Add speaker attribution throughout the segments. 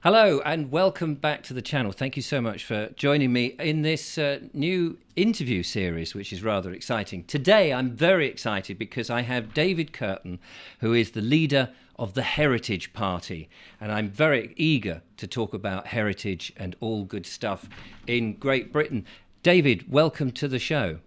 Speaker 1: Hello and welcome back to the channel. Thank you so much for joining me in this new interview series, which is rather exciting. Today I'm very excited because I have David Kurten, who is the leader of the Heritage Party, and I'm very eager to talk about heritage and all good stuff in Great Britain. David, welcome to the show.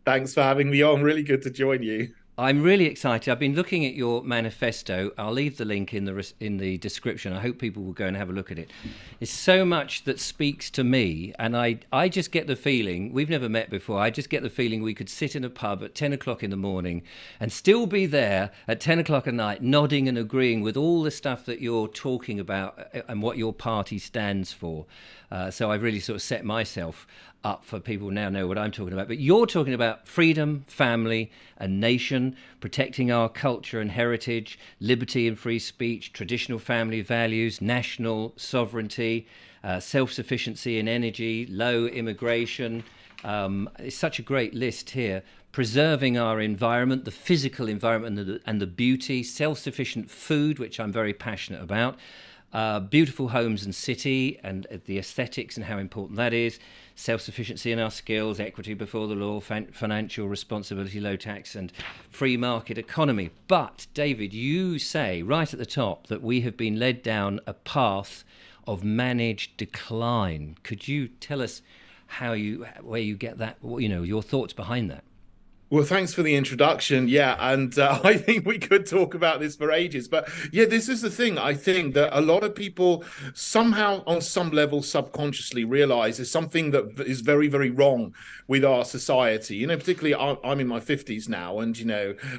Speaker 2: Thanks for having me on. Really good to join you.
Speaker 1: I'm really excited. I've been looking at your manifesto. I'll leave the link in the description. I hope people will go and have a look at it. It's so much that speaks to me, and I just get the feeling, we've never met before, I just get the feeling we could sit in a pub at 10 o'clock in the morning and still be there at 10 o'clock at night, nodding and agreeing with all the stuff that you're talking about and what your party stands for. So I've really sort of set myself up for people now know what I'm talking about. But you're talking about freedom, family, a nation, protecting our culture and heritage, liberty and free speech, traditional family values, national sovereignty, self-sufficiency in energy, low immigration. It's such a great list here. Preserving our environment, the physical environment and the beauty, self-sufficient food, which I'm very passionate about. Beautiful homes and city and the aesthetics and how important that is, self-sufficiency in our skills, equity before the law, financial responsibility, low tax and free market economy. But David, you say right at the top that we have been led down a path of managed decline. Could you tell us where you get that, your thoughts behind that?
Speaker 2: Well, thanks for the introduction. Yeah, and I think we could talk about this for ages. But yeah, this is the thing. I think that a lot of people somehow, on some level, subconsciously realize there's something that is very, very wrong with our society. Particularly I'm in my 50s now, and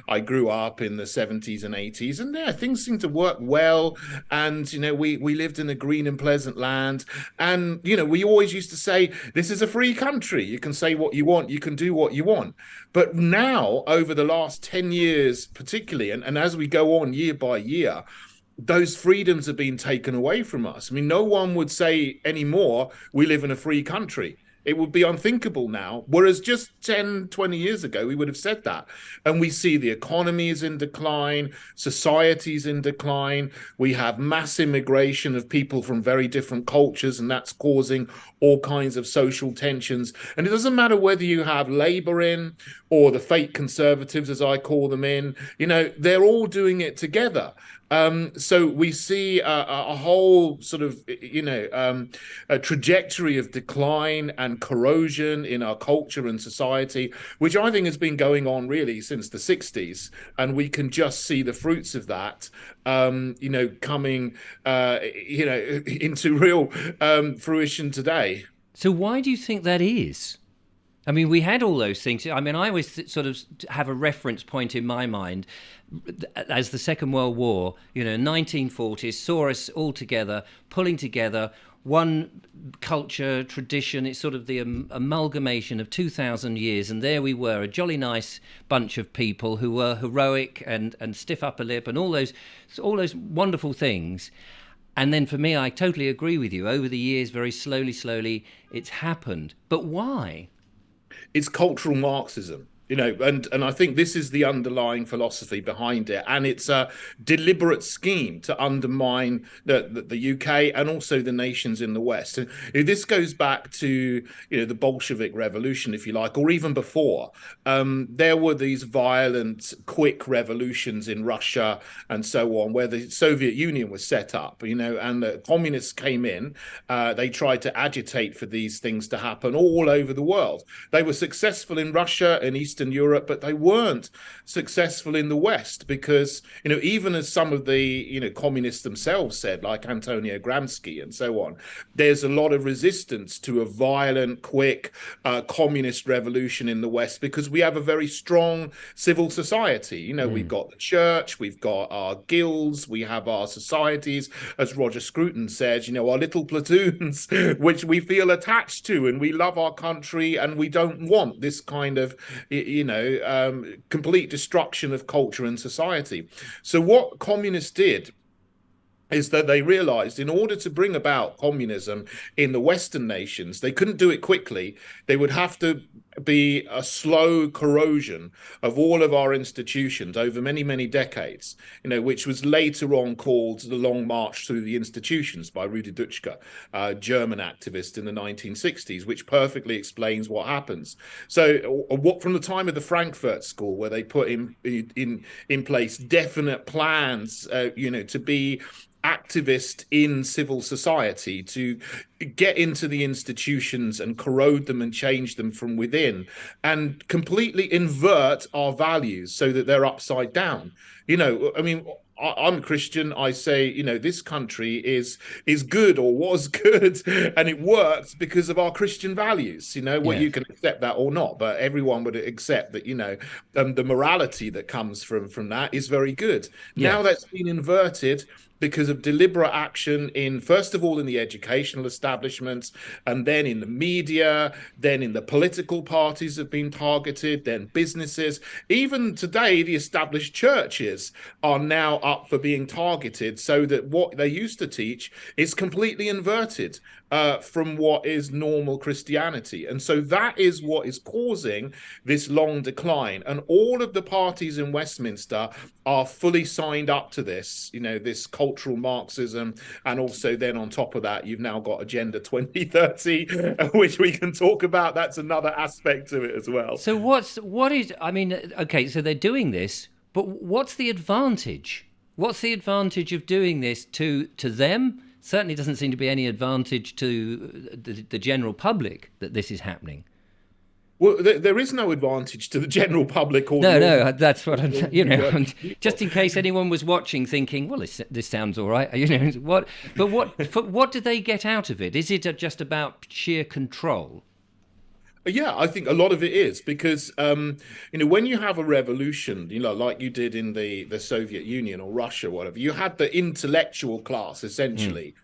Speaker 2: I grew up in the 70s and 80s, and yeah, things seem to work well. And we lived in a green and pleasant land, and we always used to say this is a free country. You can say what you want, you can do what you want. But now, over the last 10 years, particularly, and as we go on year by year, those freedoms have been taken away from us. I mean, no one would say anymore, we live in a free country. It would be unthinkable now. Whereas just 10, 20 years ago, we would have said that. And we see the economy is in decline, society's in decline. We have mass immigration of people from very different cultures, and that's causing all kinds of social tensions. And it doesn't matter whether you have Labour in or the fake conservatives, as I call them, they're all doing it together. So we see a whole sort of, a trajectory of decline and corrosion in our culture and society, which I think has been going on really since the 60s. And we can just see the fruits of that, coming, into real fruition today.
Speaker 1: So why do you think that is? I mean, we had all those things. I mean, I always sort of have a reference point in my mind as the Second World War, 1940s, saw us all together, pulling together one culture, tradition. It's sort of the amalgamation of 2,000 years. And there we were, a jolly nice bunch of people who were heroic and stiff upper lip and all those wonderful things. And then for me, I totally agree with you. Over the years, very slowly, it's happened. But why?
Speaker 2: It's cultural Marxism, and I think this is the underlying philosophy behind it, and it's a deliberate scheme to undermine the UK and also the nations in the West. And this goes back to the Bolshevik Revolution, if you like, or even before. There were these violent, quick revolutions in Russia and so on, where the Soviet Union was set up, and the communists came in. They tried to agitate for these things to happen all over the world. They were successful in Russia and Eastern Europe, but they weren't successful in the West because, even as some of the, communists themselves said, like Antonio Gramsci and so on, there's a lot of resistance to a violent, quick communist revolution in the West because we have a very strong civil society. We've got the church, we've got our guilds, we have our societies, as Roger Scruton says, our little platoons, which we feel attached to, and we love our country, and we don't want this kind of, complete destruction of culture and society. So what communists did is that they realized in order to bring about communism in the Western nations, they couldn't do it quickly. They would have to be a slow corrosion of all of our institutions over many, many decades, which was later on called the Long March Through the Institutions by Rudi Dutschke, a German activist in the 1960s, which perfectly explains what happens. So, what from the time of the Frankfurt School, where they put in place definite plans, to be activist in civil society, to get into the institutions and corrode them and change them from within, and completely invert our values so that they're upside down. I mean, I'm a Christian. I say, this country is good, or was good, and it works because of our Christian values. Well, you
Speaker 1: Yes.
Speaker 2: can accept that or not, but everyone would accept that. The morality that comes from that is very good. Now
Speaker 1: Yes.
Speaker 2: that's been inverted because of deliberate action in, first of all, in the educational establishments, and then in the media, then in the political parties have been targeted, then businesses. Even today, the established churches are now up for being targeted, so that what they used to teach is completely inverted from what is normal Christianity. And so that is what is causing this long decline. And all of the parties in Westminster are fully signed up to this, this cultural Marxism. And also then on top of that, you've now got Agenda 2030, which we can talk about. That's another aspect to it as well.
Speaker 1: So I mean, okay, so they're doing this, but what's the advantage? What's the advantage of doing this to them? Certainly doesn't seem to be any advantage to the general public that this is happening.
Speaker 2: Well, there is no advantage to the general public or
Speaker 1: No, that's what I'm saying.
Speaker 2: working
Speaker 1: Just in case anyone was watching, thinking, "Well, this sounds all right," what do they get out of it? Is it just about sheer control?
Speaker 2: Yeah, I think a lot of it is because when you have a revolution, like you did in the Soviet Union or Russia, or whatever, you had the intellectual class essentially.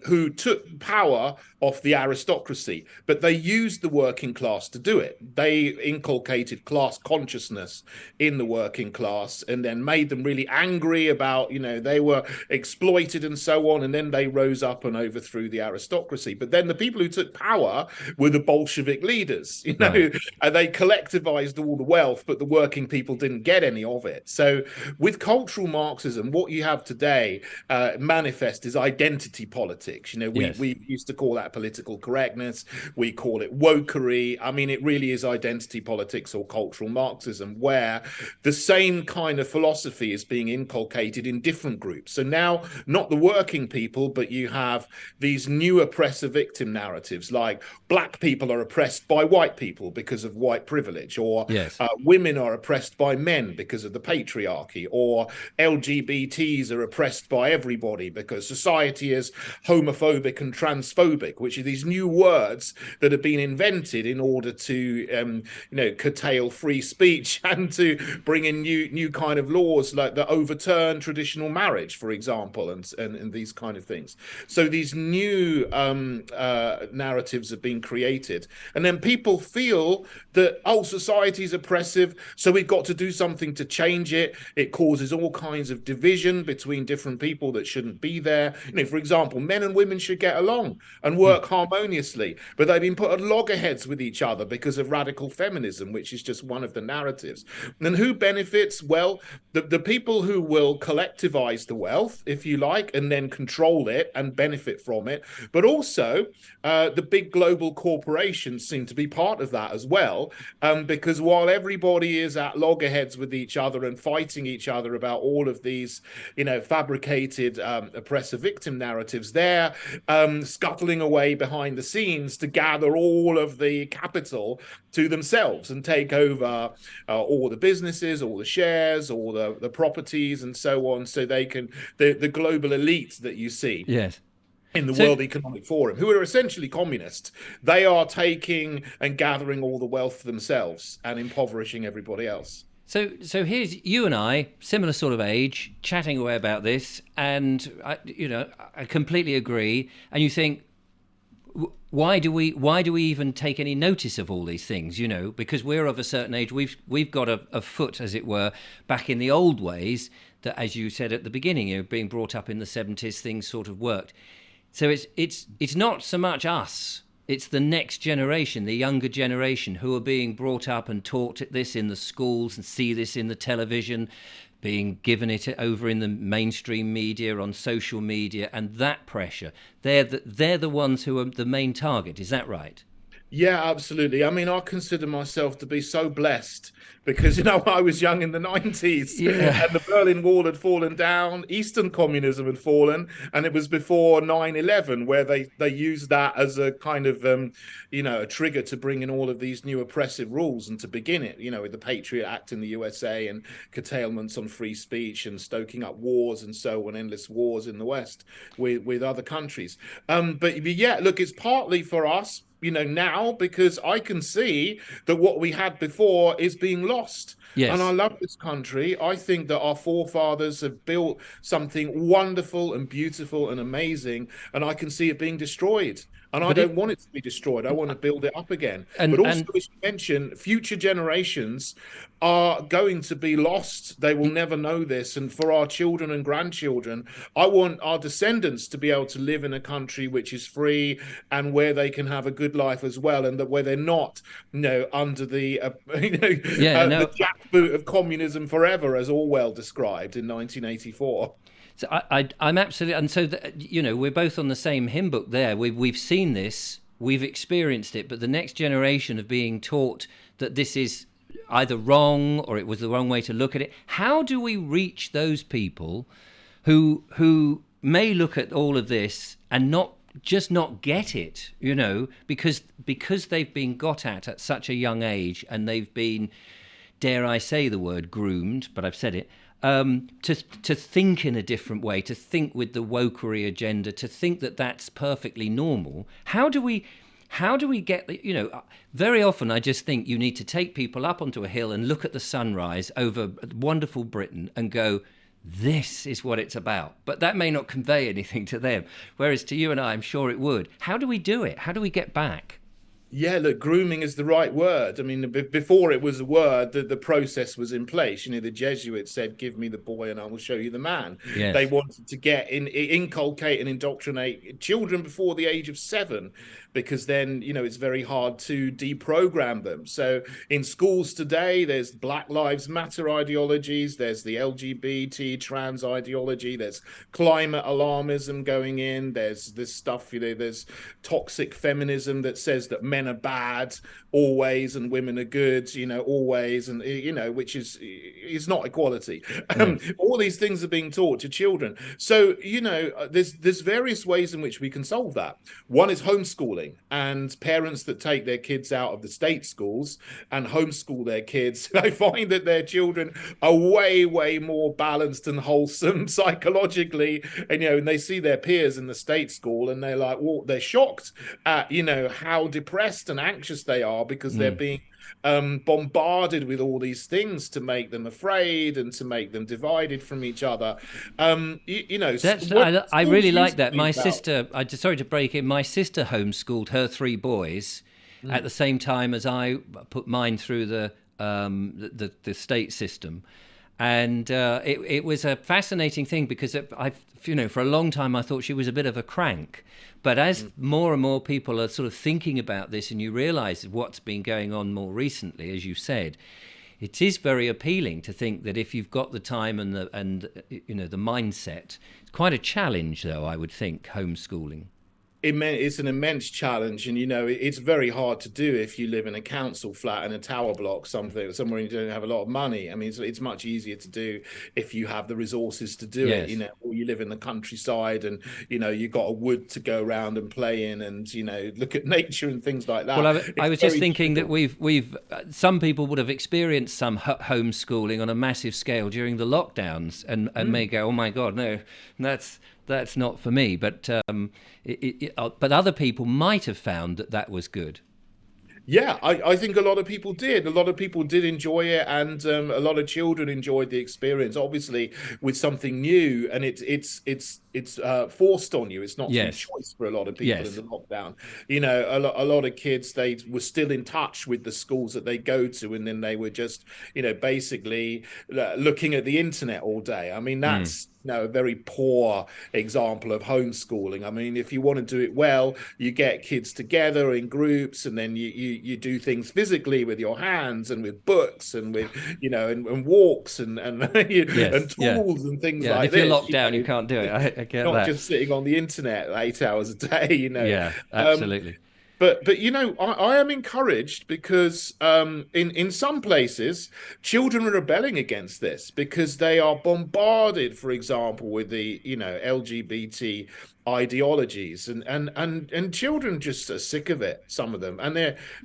Speaker 2: Who took power off the aristocracy, but they used the working class to do it. They inculcated class consciousness in the working class, and then made them really angry about, they were exploited and so on. And then they rose up and overthrew the aristocracy. But then the people who took power were the Bolshevik leaders,
Speaker 1: Right.
Speaker 2: and they collectivized all the wealth, but the working people didn't get any of it. So with cultural Marxism, what you have today manifest is identity politics.
Speaker 1: Yes.
Speaker 2: We used to call that political correctness. We call it wokery. I mean, it really is identity politics or cultural Marxism, where the same kind of philosophy is being inculcated in different groups. So now, not the working people, but you have these new oppressive victim narratives, like black people are oppressed by white people because of white privilege, or
Speaker 1: Yes.
Speaker 2: women are oppressed by men because of the patriarchy, or LGBTs are oppressed by everybody because society is homophobic and transphobic, which are these new words that have been invented in order to curtail free speech and to bring in new kind of laws like that overturn traditional marriage, for example, and these kind of things. So these new narratives have been created, and then people feel that, oh, society is oppressive, so we've got to do something to change it. It causes all kinds of division between different people that shouldn't be there. For example, men and women should get along and work harmoniously, but they've been put at loggerheads with each other because of radical feminism, which is just one of the narratives. And who benefits? Well, the people who will collectivize the wealth, if you like, and then control it and benefit from it. But also the big global corporations seem to be part of that as well, because while everybody is at loggerheads with each other and fighting each other about all of these fabricated oppressive victim narratives, they're scuttling away behind the scenes to gather all of the capital to themselves and take over all the businesses, all the shares, all the properties, and so on, so they can the global elite that you see
Speaker 1: Yes.
Speaker 2: in the
Speaker 1: So
Speaker 2: World Economic Forum, who are essentially communists. They are taking and gathering all the wealth for themselves and impoverishing everybody else.
Speaker 1: So here's you and I, similar sort of age, chatting away about this, and I completely agree. And you think, why do we even take any notice of all these things? Because we're of a certain age, we've got a foot, as it were, back in the old ways that, as you said at the beginning, being brought up in the 70s, things sort of worked. So it's not so much us it's the next generation, the younger generation, who are being brought up and taught this in the schools and see this in the television, being given it over in the mainstream media, on social media, and that pressure. They're the ones who are the main target. Is that right?
Speaker 2: Yeah, absolutely. I mean, I consider myself to be so blessed because, I was young in the 90s
Speaker 1: Yeah.
Speaker 2: and the Berlin Wall had fallen down, Eastern communism had fallen, and it was before 9/11 where they used that as a kind of, a trigger to bring in all of these new oppressive rules and to begin it, with the Patriot Act in the USA and curtailments on free speech and stoking up wars and so on, endless wars in the West with other countries. But yeah, look, it's partly for us, now because I can see that what we had before is being lost. And I
Speaker 1: Yes.
Speaker 2: love this country. I think that our forefathers have built something wonderful and beautiful and amazing, and I can see it being destroyed. And I
Speaker 1: But if
Speaker 2: don't want it to be destroyed. I want to build it up again. But also,
Speaker 1: and
Speaker 2: as you mentioned, future generations are going to be lost. They will never know this. And for our children and grandchildren, I want our descendants to be able to live in a country which is free and where they can have a good life as well, and that where they're not, under the
Speaker 1: yeah,
Speaker 2: the
Speaker 1: no.
Speaker 2: jackboot of communism forever, as Orwell described in 1984.
Speaker 1: So I'm absolutely, and so we're both on the same hymn book there. We've seen this, we've experienced it, but the next generation of being taught that this is either wrong or it was the wrong way to look at it. How do we reach those people who may look at all of this and not get it, because they've been got at such a young age, and they've been, dare I say the word, groomed, but I've said it, to think in a different way, to think with the wokery agenda, to think that that's perfectly normal. How do we get, very often I just think you need to take people up onto a hill and look at the sunrise over wonderful Britain and go, this is what it's about. But that may not convey anything to them. Whereas to you and I'm sure it would. How do we do it? How do we get back?
Speaker 2: Yeah, look, grooming is the right word. I mean, before it was a word, the process was in place. The Jesuits said, "Give me the boy, and I will show you the man." They
Speaker 1: Yes.
Speaker 2: wanted to inculcate and indoctrinate children before the age of 7, because then it's very hard to deprogram them. So in schools today, there's Black Lives Matter ideologies, there's the LGBT trans ideology, there's climate alarmism going in, there's this stuff, there's toxic feminism that says that men are bad always and women are good, always, and which is not equality.
Speaker 1: No.
Speaker 2: All these things are being taught to children. So there's various ways in which we can solve that. One is homeschooling, and parents that take their kids out of the state schools and homeschool their kids, they find that their children are way more balanced and wholesome psychologically, and they see their peers in the state school and they're like, well, they're shocked at how depressed and anxious they are because they're being bombarded with all these things to make them afraid and to make them divided from each other.
Speaker 1: That's
Speaker 2: What
Speaker 1: I
Speaker 2: schools
Speaker 1: really like
Speaker 2: used to
Speaker 1: that.
Speaker 2: be
Speaker 1: My
Speaker 2: about.
Speaker 1: sister, sorry to break in, my sister homeschooled her 3 boys at the same time as I put mine through the state system. And it was a fascinating thing because for a long time I thought she was a bit of a crank. But as more and more people are sort of thinking about this, and you realise what's been going on more recently, as you said, it is very appealing to think that if you've got the time and the mindset, it's quite a challenge, though, I would think, homeschooling.
Speaker 2: It's an immense challenge, and it's very hard to do if you live in a council flat in a tower block, somewhere you don't have a lot of money. I mean, it's much easier to do if you have the resources to do it,
Speaker 1: Yes.
Speaker 2: or you live in the countryside and you've got a wood to go around and play in, and look at nature and things like
Speaker 1: Well,
Speaker 2: that.
Speaker 1: I
Speaker 2: It's
Speaker 1: was just
Speaker 2: very
Speaker 1: thinking that
Speaker 2: difficult.
Speaker 1: we've some people would have experienced some homeschooling on a massive scale during the lockdowns, and may go, oh my God, no, that's not for me. But but other people might have found that was good.
Speaker 2: Yeah, I think a lot of people did. A lot of people did enjoy it, and a lot of children enjoyed the experience. Obviously, with something new, and it's forced on you. It's not through
Speaker 1: Yes,
Speaker 2: choice for a lot of people in
Speaker 1: yes,
Speaker 2: the lockdown. A lot of kids, they were still in touch with the schools that they go to, and then they were just basically looking at the internet all day. I mean,
Speaker 1: mm.
Speaker 2: that's a very poor example of homeschooling. I mean, if you want to do it well, you get kids together in groups, and then you do things physically with your hands and with books and with and walks and
Speaker 1: Yes,
Speaker 2: and
Speaker 1: yeah,
Speaker 2: tools and things
Speaker 1: yeah. And
Speaker 2: like
Speaker 1: if you're
Speaker 2: this.
Speaker 1: locked down, you can't do it. I get
Speaker 2: Not
Speaker 1: that.
Speaker 2: just sitting on the internet 8 hours a day.
Speaker 1: Yeah,
Speaker 2: Um,
Speaker 1: absolutely.
Speaker 2: but I am encouraged because in some places children are rebelling against this because they are bombarded, for example, with the LGBT ideologies, and children just are sick of it, some of them, and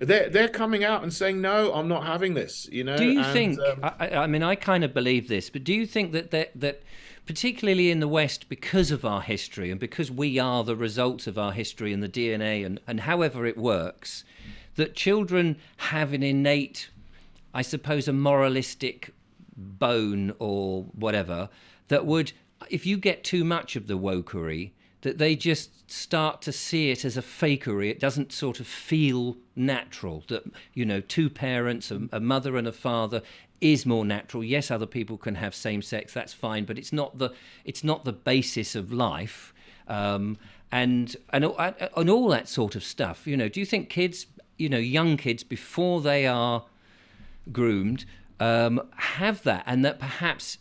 Speaker 2: they're coming out and saying, no, I'm not having this,
Speaker 1: Do you
Speaker 2: and
Speaker 1: think? I mean, I kind of believe this, but do you think that particularly in the West, because of our history and because we are the results of our history and the DNA and however it works, that children have an innate, I suppose, a moralistic bone or whatever that would, if you get too much of the wokery, that they just start to see it as a fakery. It doesn't sort of feel natural. That two parents, a mother and a father, is more natural. Yes, other people can have same sex. That's fine, but it's not the basis of life, and all that sort of stuff. Do you think kids, young kids, before they are groomed, have that, and that perhaps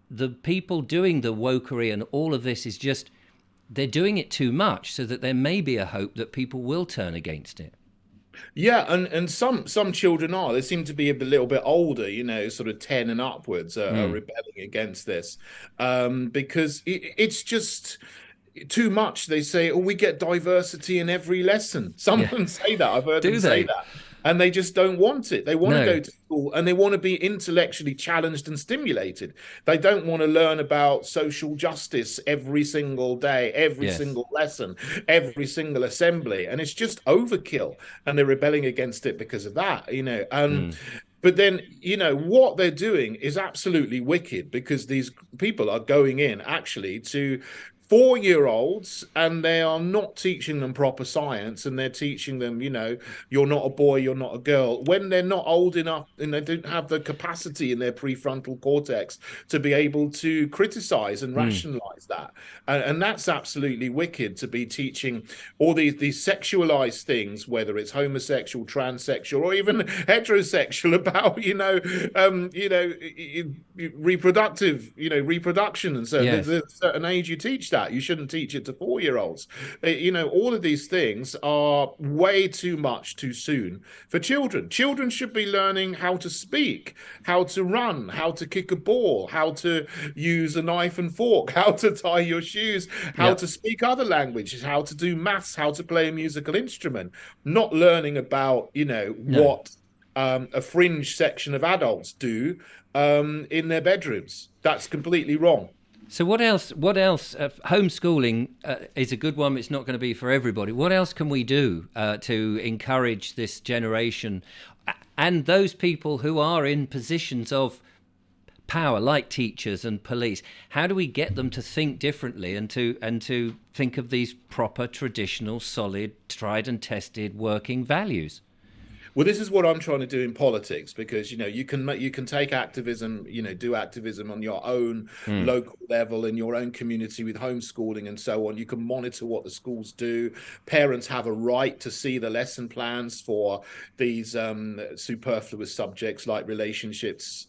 Speaker 1: the people doing the wokery and all of this is just they're doing it too much, so that there may be a hope that people will turn against it.
Speaker 2: Yeah, and some children are. They seem to be a little bit older, sort of 10 and upwards are
Speaker 1: Mm.
Speaker 2: rebelling against this, because it's just too much. They say, oh, we get diversity in every lesson. Some of
Speaker 1: Yeah.
Speaker 2: them say that. I've heard them
Speaker 1: Do
Speaker 2: say
Speaker 1: they?
Speaker 2: that. And they just don't want it. They want to
Speaker 1: No.
Speaker 2: go to school and they want to be intellectually challenged and stimulated. They don't want to learn about social justice every single day, every
Speaker 1: Yes.
Speaker 2: single lesson, every single assembly. And it's just overkill. And they're rebelling against it because of that,
Speaker 1: Mm.
Speaker 2: But then, what they're doing is absolutely wicked because these people are going in actually to 4-year-olds and they are not teaching them proper science, and they're teaching them, you're not a boy, you're not a girl, when they're not old enough and they don't have the capacity in their prefrontal cortex to be able to criticize and
Speaker 1: Mm.
Speaker 2: rationalize that. And that's absolutely wicked to be teaching all these sexualized things, whether it's homosexual, transsexual, or even heterosexual, about reproductive, reproduction, and so there's
Speaker 1: Yes.
Speaker 2: a certain age you teach that. You shouldn't teach it to 4-year-olds. All of these things are way too much too soon for children. Children should be learning how to speak, how to run, how to kick a ball, how to use a knife and fork, how to tie your shoes, how
Speaker 1: Yep.
Speaker 2: to speak other languages, how to do maths, how to play a musical instrument. Not learning about,
Speaker 1: No.
Speaker 2: what a fringe section of adults do in their bedrooms. That's completely wrong.
Speaker 1: So what else? What else? Homeschooling is a good one. It's not going to be for everybody. What else can we do to encourage this generation and those people who are in positions of power, like teachers and police? How do we get them to think differently and to think of these proper, traditional, solid, tried and tested working values?
Speaker 2: Well, this is what I'm trying to do in politics, because you can take activism, do activism on your own
Speaker 1: Mm.
Speaker 2: local level in your own community with homeschooling and so on. You can monitor what the schools do. Parents have a right to see the lesson plans for these superfluous subjects like relationships,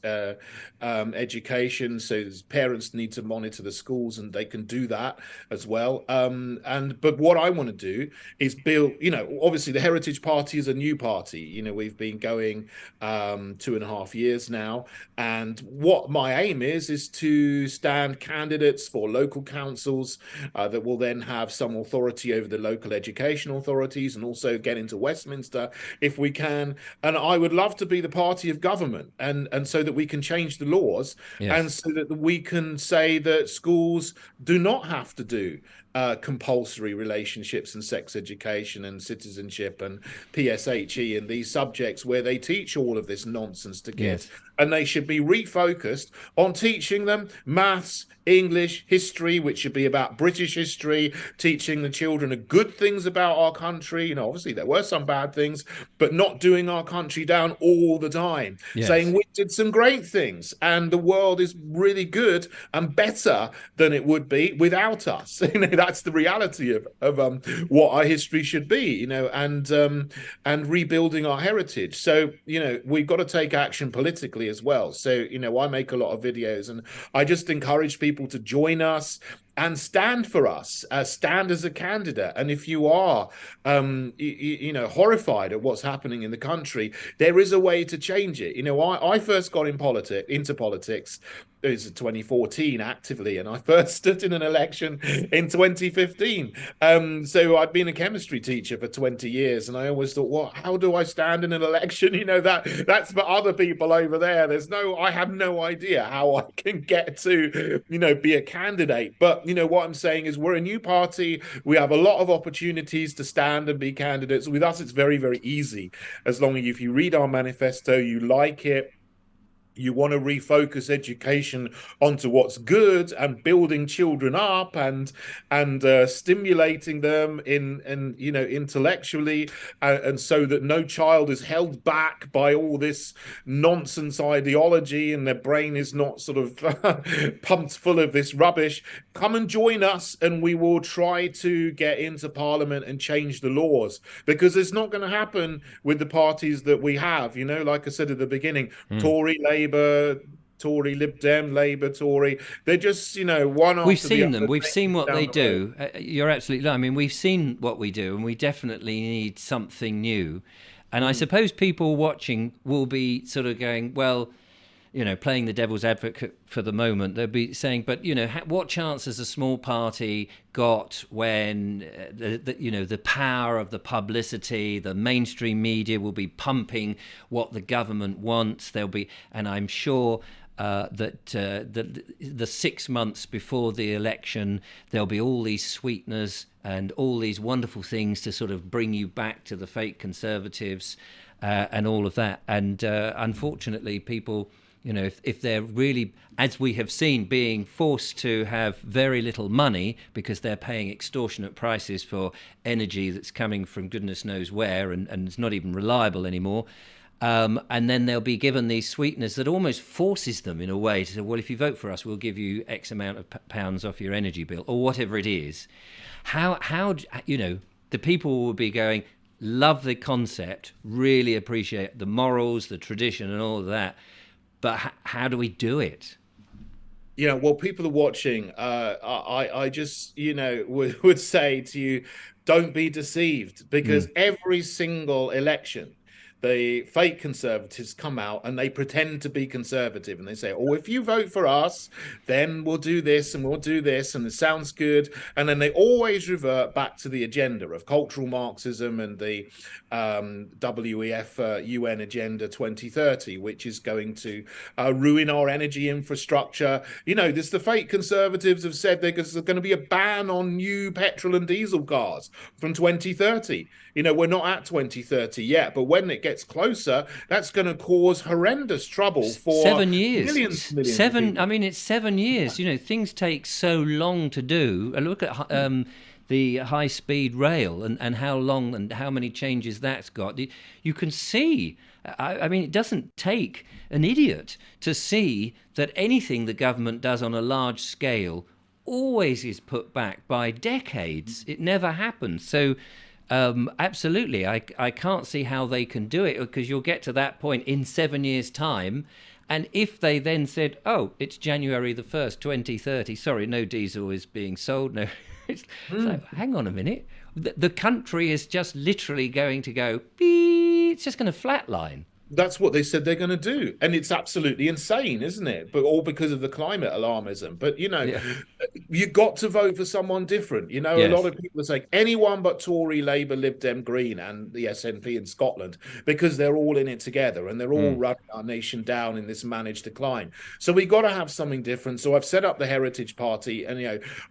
Speaker 2: education. So parents need to monitor the schools, and they can do that as well. But what I want to do is build. Obviously the Heritage Party is a new party. We've been going 2.5 years now, and what my aim is to stand candidates for local councils that will then have some authority over the local education authorities, and also get into Westminster if we can. And I would love to be the party of government, and so that we can change the laws, and
Speaker 1: Yes.
Speaker 2: so that we can say that schools do not have to do compulsory relationships and sex education and citizenship and PSHE and these subjects where they teach all of this nonsense to kids.
Speaker 1: Yes.
Speaker 2: And they should be refocused on teaching them maths, English, history, which should be about British history, teaching the children the good things about our country. You know, obviously there were some bad things, but not doing our country down all the time, saying
Speaker 1: Yes.
Speaker 2: we did some great things and the world is really good and better than it would be without us. You know, that's the reality of what our history should be, you know, and rebuilding our heritage. So, you know, we've got to take action politically as well. So, you know, I make a lot of videos and I just encourage people to join us and stand for us, stand as a candidate. And if you are, you know, horrified at what's happening in the country, there is a way to change it. You know, I first got into politics. It was 2014 actively, and I first stood in an election in 2015. So I'd been a chemistry teacher for 20 years, and I always thought, well, how do I stand in an election? You know, that's for other people over there. I have no idea how I can get to, you know, be a candidate. But you know what I'm saying is we're a new party. We have a lot of opportunities to stand and be candidates. With us, it's very, very easy. As long as if you read our manifesto, you like it, you want to refocus education onto what's good and building children up and stimulating them in you know intellectually and so that no child is held back by all this nonsense ideology and their brain is not sort of pumped full of this rubbish. Come and join us and we will try to get into parliament and change the laws, because it's not going to happen with the parties that we have. You know, like I said at the beginning, Tory, Labour, Tory, Lib Dem, Labour, Tory. They're just, you know, one after the other.
Speaker 1: We've seen them. We've seen what they do. You're absolutely right. I mean, we've seen what we do, and we definitely need something new. And I suppose people watching will be sort of going, well, you know, playing the devil's advocate for the moment, they'll be saying, but, you know, what chance has a small party got when, you know, the power of the publicity, the mainstream media will be pumping what the government wants. There'll be, and I'm sure that the 6 months before the election, there'll be all these sweeteners and all these wonderful things to sort of bring you back to the fake conservatives and all of that. And unfortunately, people, you know, if they're really, as we have seen, being forced to have very little money because they're paying extortionate prices for energy that's coming from goodness knows where and it's not even reliable anymore. And then they'll be given these sweeteners that almost forces them in a way to say, well, if you vote for us, we'll give you X amount of pounds off your energy bill or whatever it is. How you know, the people will be going, love the concept, really appreciate the morals, the tradition and all of that. But how do we do it?
Speaker 2: You know, well, people are watching. I just, you know, would say to you, don't be deceived, because every single election, the fake conservatives come out and they pretend to be conservative and they say, oh, if you vote for us, then we'll do this and we'll do this and it sounds good. And then they always revert back to the agenda of cultural Marxism and the WEF UN Agenda 2030, which is going to ruin our energy infrastructure. You know, this the fake conservatives have said there's going to be a ban on new petrol and diesel cars from 2030. You know, we're not at 2030 yet, but when it gets closer, that's going to cause horrendous trouble for
Speaker 1: 7 years.
Speaker 2: Millions of
Speaker 1: people. I mean, it's 7 years. Yeah. You know, things take so long to do. Look at the high-speed rail and how long and how many changes that's got. You can see. I mean, it doesn't take an idiot to see that anything the government does on a large scale always is put back by decades. It never happens. So. Absolutely. I can't see how they can do it, because you'll get to that point in 7 years' time. And if they then said, oh, it's January the 1st, 2030, sorry, no diesel is being sold. No, it's like, hang on a minute. The country is just literally going to go, it's just going to flatline.
Speaker 2: That's what they said they're going to do. And it's absolutely insane, isn't it? But all because of the climate alarmism. But,
Speaker 1: Yeah.
Speaker 2: you got to vote for someone different. A lot
Speaker 1: Yes.
Speaker 2: of people are saying anyone but Tory, Labour, Lib Dem, Green, and the SNP in Scotland, because they're all in it together and they're all
Speaker 1: Mm.
Speaker 2: running our nation down in this managed decline. So we got to have something different. So I've set up the Heritage Party, and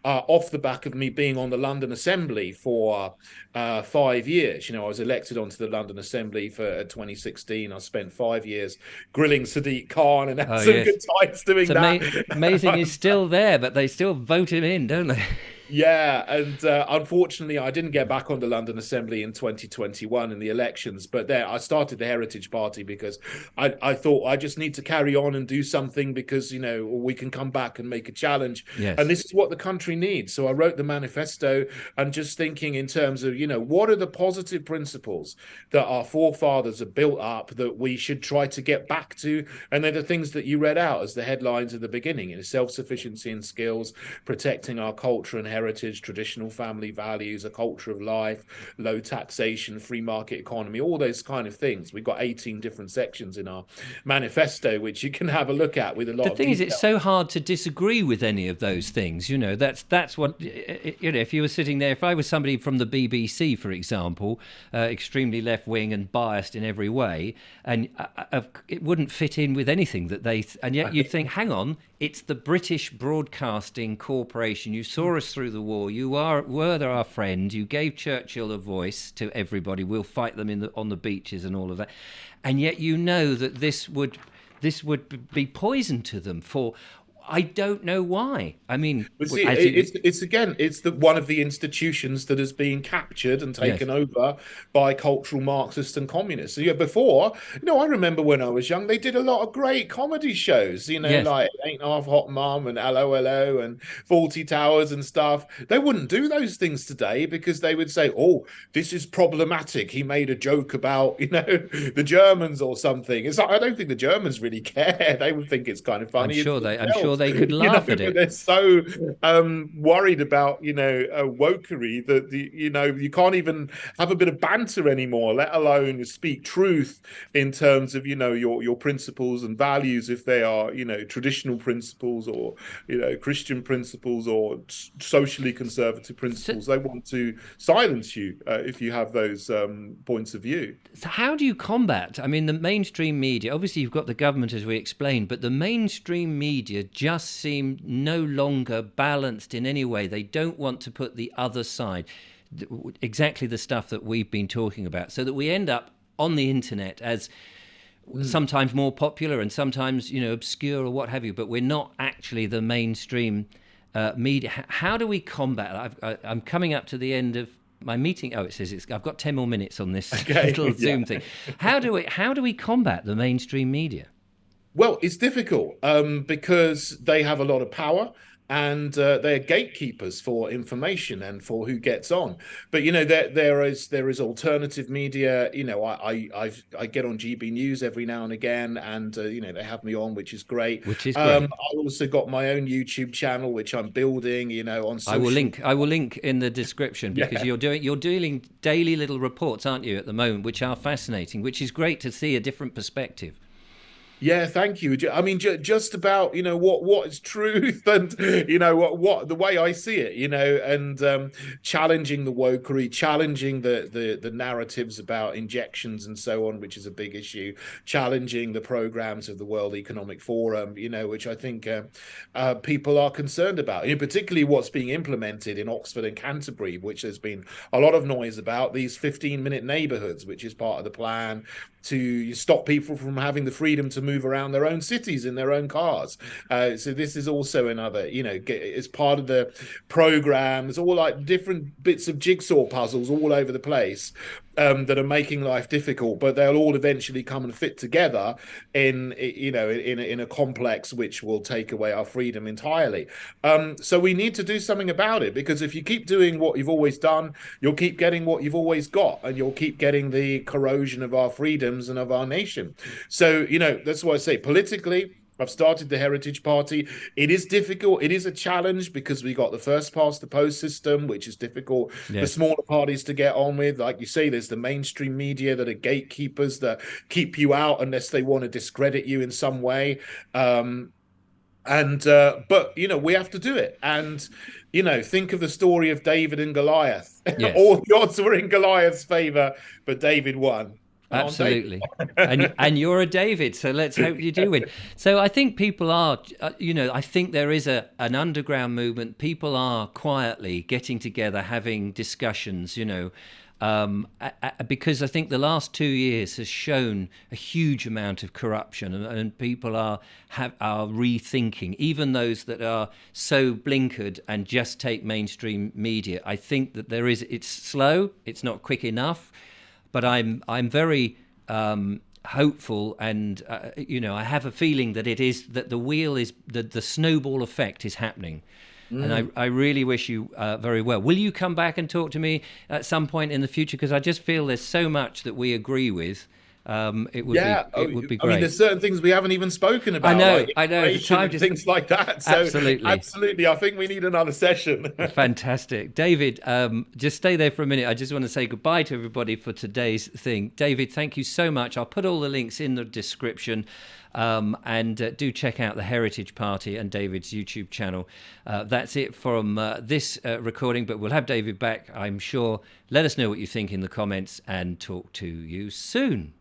Speaker 2: off the back of me being on the London Assembly for 5 years. I was elected onto the London Assembly for 2016. I spent 5 years grilling Sadiq Khan and had
Speaker 1: Oh,
Speaker 2: some
Speaker 1: yes.
Speaker 2: good times
Speaker 1: It's
Speaker 2: doing that.
Speaker 1: amazing he's still there, but they still vote him in, don't they?
Speaker 2: Yeah, and unfortunately, I didn't get back on the London Assembly in 2021 in the elections. But there, I started the Heritage Party because I thought I just need to carry on and do something, because we can come back and make a challenge, and
Speaker 1: Yes.
Speaker 2: this is what the country needs. So I wrote the manifesto, and just thinking in terms of what are the positive principles that our forefathers have built up that we should try to get back to, and they're the things that you read out as the headlines at the beginning: self-sufficiency and skills, protecting our culture and heritage, traditional family values, a culture of life, low taxation, free market economy, all those kind of things. We've got 18 different sections in our manifesto, which you can have a look at with a lot
Speaker 1: The
Speaker 2: of
Speaker 1: thing is, it's
Speaker 2: detail.
Speaker 1: so hard to disagree with any of those things. That's what If you were sitting there, if I was somebody from the BBC, for example, extremely left wing and biased in every way, and it wouldn't fit in with anything that and yet you'd think, hang on, it's the British Broadcasting Corporation. You saw us through the war. Were our friend. You gave Churchill a voice to everybody. We'll fight them on the beaches and all of that, and yet that this would be poison to them for I don't know why. I mean,
Speaker 2: But see,
Speaker 1: as you
Speaker 2: it's again, it's the one of the institutions that has been captured and
Speaker 1: yes,
Speaker 2: taken over by cultural Marxists and communists. So yeah, before, I remember when I was young, they did a lot of great comedy shows,
Speaker 1: yes,
Speaker 2: like Ain't Half Hot Mum and LOLO and Faulty Towers and stuff. They wouldn't do those things today, because they would say, "Oh, this is problematic. He made a joke about, the Germans or something." It's like, I don't think the Germans really care. They would think it's kind of
Speaker 1: I'm
Speaker 2: funny
Speaker 1: sure they I'm sure
Speaker 2: themselves,
Speaker 1: they could laugh at
Speaker 2: but
Speaker 1: it.
Speaker 2: they're so worried about wokery that you can't even have a bit of banter anymore, let alone speak truth in terms of your principles and values, if they are traditional principles, or Christian principles, or socially conservative
Speaker 1: So,
Speaker 2: principles. They want to silence you if you have those points of view.
Speaker 1: so how do you combat? I mean, the mainstream media. Obviously, you've got the government, as we explained, but the mainstream media just seem no longer balanced in any way. They don't want to put the other side, exactly the stuff that we've been talking about, so that we end up on the internet as sometimes more popular and sometimes obscure or what have you, but we're not actually the mainstream media. How do we combat that? I'm coming up to the end of my meeting. Oh, it says I've got 10 more minutes on this
Speaker 2: Okay.
Speaker 1: little
Speaker 2: Yeah.
Speaker 1: Zoom thing. How do we combat the mainstream media?
Speaker 2: Well, it's difficult because they have a lot of power, and they're gatekeepers for information and for who gets on. But there is alternative media. I get on GB News every now and again, and they have me on, which is great.
Speaker 1: Which is great.
Speaker 2: I also got my own YouTube channel, which I'm building. On
Speaker 1: I will
Speaker 2: social.
Speaker 1: link. I will link in the description, because
Speaker 2: Yeah.
Speaker 1: you're doing daily little reports, aren't you, at the moment, which are fascinating, which is great to see a different perspective.
Speaker 2: Yeah, thank you. I mean, just about what is truth, and what the way I see it, and challenging the wokery, challenging the narratives about injections and so on, which is a big issue, challenging the programs of the World Economic Forum, which I think people are concerned about. Particularly what's being implemented in Oxford and Canterbury, which there's been a lot of noise about, these 15-minute neighbourhoods, which is part of the plan to stop people from having the freedom to move around their own cities in their own cars. So this is also another, as part of the program. There's all like different bits of jigsaw puzzles all over the place that are making life difficult, but they'll all eventually come and fit together in a complex which will take away our freedom entirely. So we need to do something about it, because if you keep doing what you've always done, you'll keep getting what you've always got, and you'll keep getting the corrosion of our freedoms and of our nation. So that's why I say politically, I've started the Heritage Party. It is difficult. It is a challenge because we got the first past the post system, which is difficult for
Speaker 1: Yes.
Speaker 2: smaller parties to get on with. Like you say, there's the mainstream media that are gatekeepers that keep you out unless they want to discredit you in some way. But we have to do it. And think of the story of David and Goliath.
Speaker 1: Yes.
Speaker 2: All the odds were in Goliath's favor, but David won.
Speaker 1: Absolutely. And you're a David, so let's hope you do win. So I think people are, I think there is an underground movement. People are quietly getting together, having discussions, because I think the last 2 years has shown a huge amount of corruption, and people are rethinking, even those that are so blinkered and just take mainstream media. I think that it's slow, it's not quick enough. But I'm very hopeful, and I have a feeling that the wheel is the snowball effect is happening, and I really wish you very well. Will you come back and talk to me at some point in the future? Because I just feel there's so much that we agree with. It would be great.
Speaker 2: I mean, there's certain things we haven't even spoken about.
Speaker 1: I know.
Speaker 2: Things like that. So absolutely. I think we need another session.
Speaker 1: Fantastic. David, just stay there for a minute. I just want to say goodbye to everybody for today's thing. David, thank you so much. I'll put all the links in the description. And do check out the Heritage Party and David's YouTube channel. That's it from this recording, but we'll have David back, I'm sure. Let us know what you think in the comments, and talk to you soon.